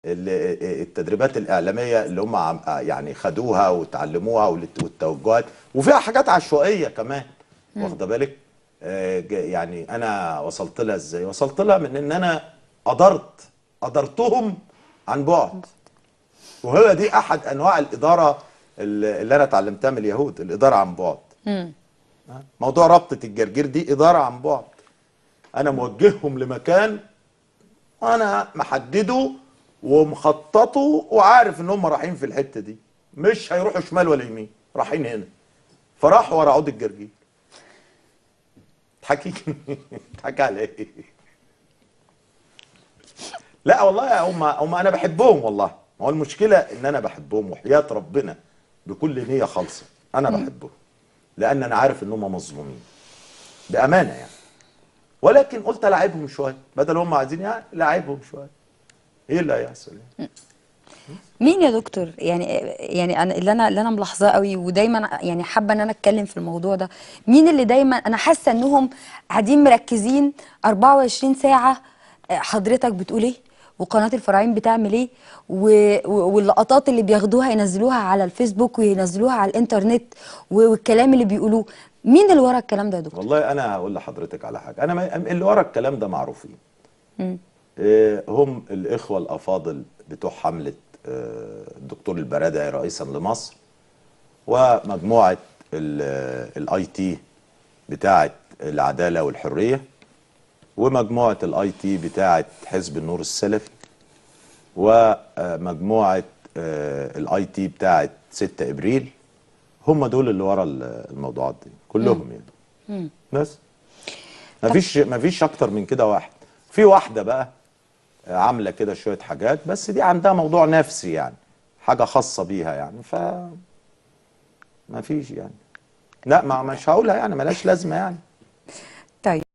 التدريبات الإعلامية اللي هم يعني خدوها وتعلموها والتوجهات، وفيها حاجات عشوائية كمان، واخده بالك؟ يعني أنا وصلت لها إزاي؟ وصلت لها من إن أنا قدرتهم عن بعد. وهو دي أحد أنواع الإدارة اللي أنا اتعلمتها من اليهود، الإدارة عن بعد. موضوع ربطة الجرجير دي إدارة عن بعد. أنا موجههم لمكان أنا محدده ومخططه وعارف ان هم رايحين في الحته دي، مش هيروحوا شمال ولا يمين، رايحين هنا. فراحوا ورا عود الجرجير. تحكي تحكي على ايه؟ لا والله هم انا بحبهم والله. ما هو المشكله ان انا بحبهم وحياه ربنا بكل نيه خالصه انا بحبهم، لان انا عارف ان هم مظلومين بامانه يعني. ولكن قلت العبهم شويه بدل هم عايزين، يعني لعبهم شويه. ايه اللي هيحصل يعني؟ مين يا دكتور؟ يعني انا اللي انا ملاحظاه قوي، ودايما يعني حابه ان انا اتكلم في الموضوع ده. مين اللي دايما انا حاسه انهم قاعدين مركزين 24 ساعه؟ حضرتك بتقول ايه؟ وقناه الفراعين بتعمل ايه؟ واللقطات اللي بياخدوها ينزلوها على الفيسبوك وينزلوها على الانترنت، والكلام اللي بيقولوه. مين اللي ورا الكلام ده يا دكتور؟ والله انا هقول لحضرتك على حاجه. انا اللي ورا الكلام ده معروفين. مم. هم الإخوة الأفاضل بتوع حملة الدكتور البرادعي رئيسا لمصر، ومجموعة الاي تي بتاعة العدالة والحرية، ومجموعة الاي تي بتاعة حزب النور السلفي، ومجموعة الاي تي بتاعة 6 ابريل. هم دول اللي ورا الموضوعات دي كلهم يعني. بس مفيش اكتر من كده. واحد في واحدة بقى عامله كده شويه حاجات، بس دي عندها موضوع نفسي يعني، حاجه خاصه بيها يعني، ما فيش يعني. لا، ما مش هقولها يعني، ملهاش لازمه يعني. طيب.